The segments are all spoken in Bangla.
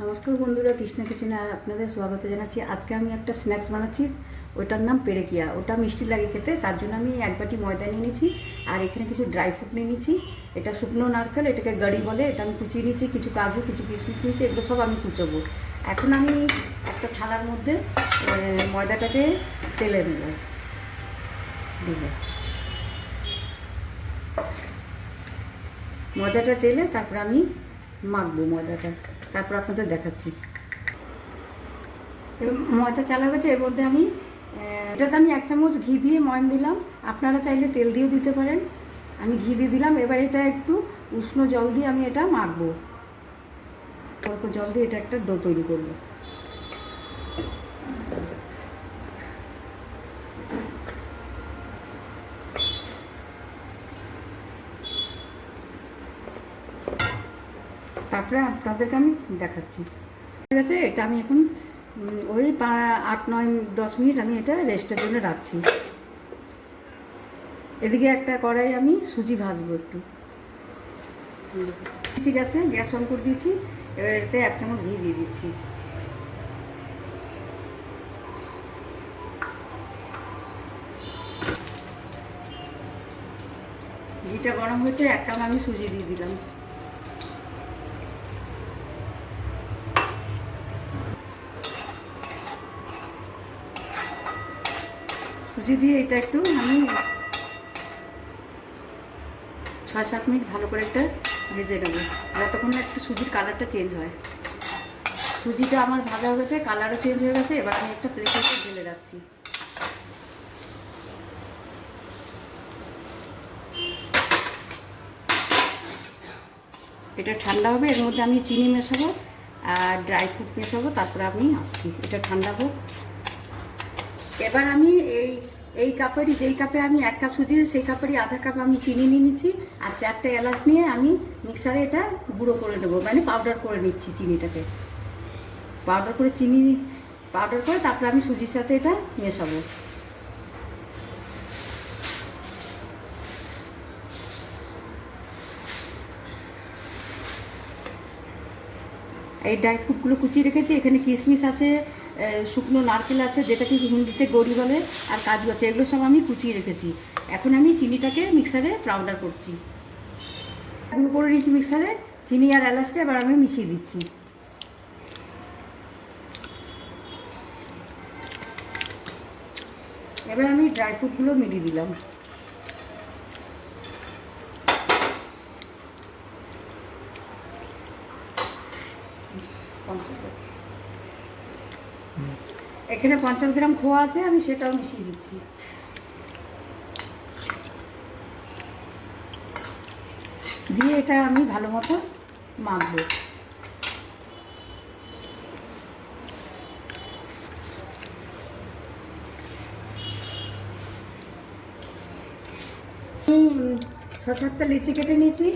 নমস্কার বন্ধুরা, কৃষ্ণা কিচেনে আপনাদের স্বাগত জানাচ্ছি। আজকে আমি একটা স্ন্যাক্স বানাচ্ছি, ওটার নাম পেরেকিয়া। ওটা মিষ্টি লাগে খেতে, তার জন্য আমি এক বাটি ময়দা নিয়ে নিয়েছি আর এখানে কিছু ড্রাই ফ্রুট নিয়ে নিয়েছি। এটা শুকনো নারকেল, এটাকে গাড়ি বলে, এটা আমি কুচিয়ে নিয়েছি। কিছু কাজু, কিছু কিশমিশ নিয়েছি, এগুলো সব আমি কুচোবো। এখন আমি একটা থালার মধ্যে ময়দাটাকে তেলে নেব। ময়দাটা চেলে তারপর আমি মাখবো ময়দাটা, তারপর আপনাদের দেখাচ্ছি। ময়দা চালা গেছে, এর মধ্যে আমি এটাতে আমি 1 চামচ ঘি দিয়ে ময়ন দিলাম। আপনারা চাইলে তেল দিয়েও দিতে পারেন। আমি ঘি দিয়ে দিলাম। এবার এটা একটু উষ্ণ জল দিয়ে আমি এটা মাখবো। অল্প জল দিয়ে এটা একটা ডো তৈরি করবো। তারপরে আপনাদেরকে আমি দেখাচ্ছি। ঠিক আছে, এটা আমি এখন ওই 8-9-10 মিনিট আমি এটা রেস্টের জন্য রাখছি। এদিকে একটা কড়াই আমি সুজি ভাজবো একটু। ঠিক আছে, গ্যাস অন করে দিয়েছি। এবার এতে 1 চামচ ঘি দিয়ে দিচ্ছি। ঘিটা গরম হয়েছে, 1 কাপ আমি সুজি দিয়ে দিলাম। সুজি দিয়ে এটা একটু আমি 6-7 মিনিট ভালো করে একটা ভেজে নেবো, যতক্ষণ না একটু সুজির কালারটা চেঞ্জ হয়। সুজিটা আমার ভাজা হয়ে গেছে, কালারও চেঞ্জ হয়ে গেছে। এবার আমি একটা প্লেটে ঢেলে রাখছি। এটা ঠান্ডা হবে, এর মধ্যে আমি চিনি মেশাবো আর ড্রাই ফ্রুট মেশাবো, তারপরে আমি আসছি। এটা ঠান্ডা হোক। এবার আমি এই কাপেরই, যেই কাপে আমি 1 কাপ সুজি, সেই কাপেরই আধা কাপ আমি চিনি নিয়ে নিচ্ছি আর 4টে এলাচ নিয়ে আমি মিক্সারে এটা গুঁড়ো করে নেবো, মানে পাউডার করে নিচ্ছি। চিনিটাকে পাউডার করে তারপরে আমি সুজির সাথে এটা মেশাবো। এই ড্রাই ফ্রুটগুলো কুচিয়ে রেখেছি। এখানে কিশমিশ আছে, শুকনো নারকেল আছে, যেটাকে হিন্দিতে গড়ি বলে, আর কাজু আছে। এগুলো সব আমি কুচিয়ে রেখেছি। এখন আমি চিনিটাকে মিক্সারে পাউডার করছি। গুঁড়ো করে নিয়েছি মিক্সারে চিনি আর এলাচটা। এবার আমি মিশিয়ে দিচ্ছি। এবার আমি ড্রাই ফ্রুটগুলো মিলিয়ে দিলাম। এখানে 50 গ্রাম খোয়া আছে, আমি সেটাও মিশিয়ে দিচ্ছি। দিয়ে এটা আমি ভালো মতো মাখবো। আমি 6-7টা লিচি কেটে নিয়েছি।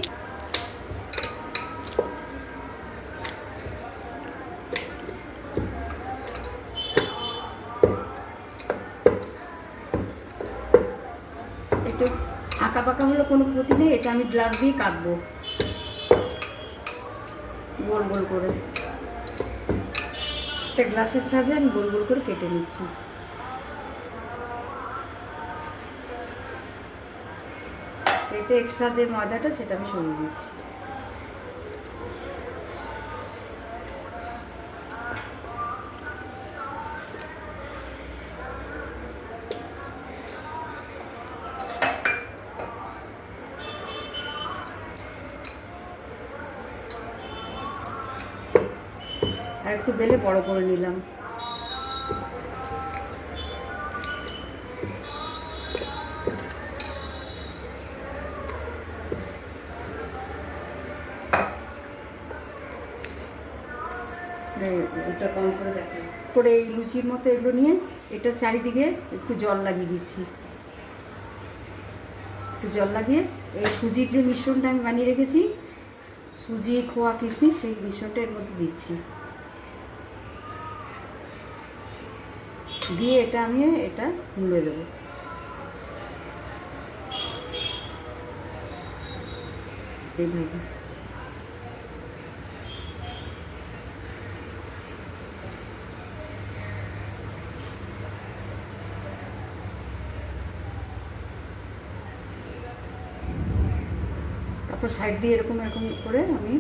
একটু আঁকা পাকা হলো কোনো ক্ষতি নেই। এটা আমি গ্লাস দিয়ে কাটবো গোল গোল করে। একটা গ্লাসের সাহায্যে আমি গোল গোল করে কেটে নিচ্ছি। এটা এক্সট্রা যে ময়দাটা, সেটা আমি সরিয়ে দিচ্ছি। আর একটু বেলে বড় করে নিলাম। এটা কম করে দেখো করে এই লুচির মতো এগুলো নিয়ে এটা চারিদিকে একটু জল লাগিয়ে দিচ্ছি। একটু জল লাগিয়ে এই সুজির যে মিশ্রণটা আমি বানিয়ে রেখেছি, সুজি, খোয়া, কিশমিশ, সেই মিশ্রণটা এর মধ্যে দিচ্ছি। দিয়ে এটা আমি এটা মুড়ে দেবো। এইভাবে তারপর সাইড দিয়ে এরকম এরকম করে আমি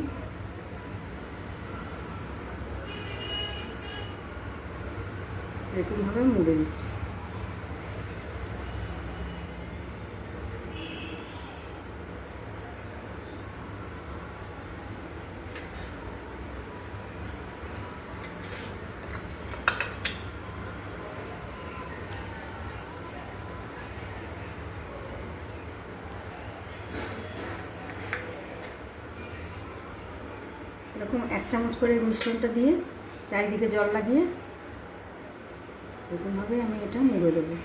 এরকমভাবে মুড়ে দিচ্ছি। এরকম 1 চামচ করে মিশ্রণটা দিয়ে চারিদিকে জল লাগিয়ে এরকমভাবে আমি এটা মুড়ে দেবো।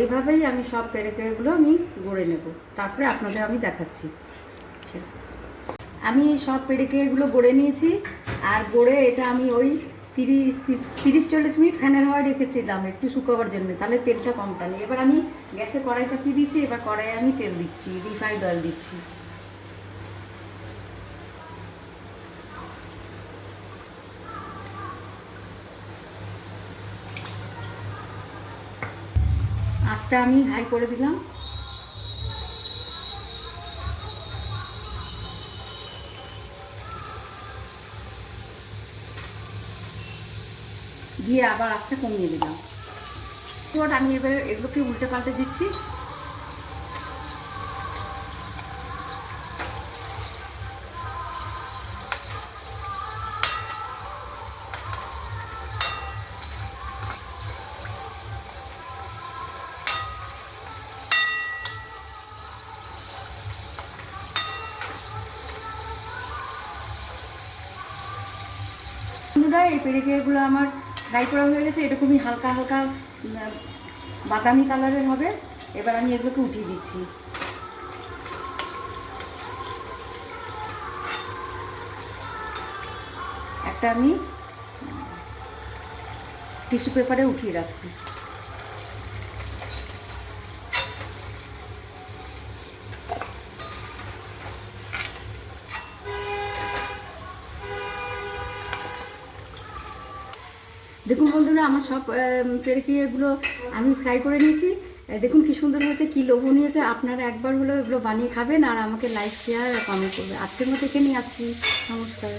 এইভাবেই আমি সব পেরেকেগুলো আমি গড়ে নেব, তারপরে আপনাদের আমি দেখাচ্ছি। আমি সব পেরেকেগুলো গড়ে নিয়েছি, আর গড়ে এটা আমি ওই 30-40 মিনিট ফ্যানের হাওয়ায় রেখেছিলাম একটু শুকাবার জন্য, তাহলে তেলটা কম টানে। এবার আমি গ্যাসে কড়াই চাপিয়ে দিচ্ছি, এবার কড়াইয়ে আমি তেল দিচ্ছি, রিফাইন্ড অয়েল দিচ্ছি। আঁচটা আমি হাই করে দিলাম। দিয়ে আবার আঁচটা কমিয়ে দিলাম। এবার আমি এবার এগুলোকে উল্টে পাল্টে দিচ্ছি। বন্ধুরা, এই পেরেকেগুলো আমার ফ্রাই করা হয়ে গেছে, এরকমই হালকা হালকা বাদামি কালারের হবে। এবার আমি এগুলোকে উঠিয়ে দিচ্ছি। একটা আমি টিস্যু পেপারে উঠিয়ে রাখছি। দেখুন বন্ধুরা, আমার সব পেরেকিগুলো আমি ফ্রাই করে নিয়েছি। দেখুন কি সুন্দর হয়েছে, কি লোভনীয় হয়েছে। আপনারা একবার হলেও এগুলো বানিয়ে খাবেন, আর আমাকে লাইক, শেয়ার আর কমেন্ট করবে। আজকের মতো এখানেই আসছি। নমস্কার।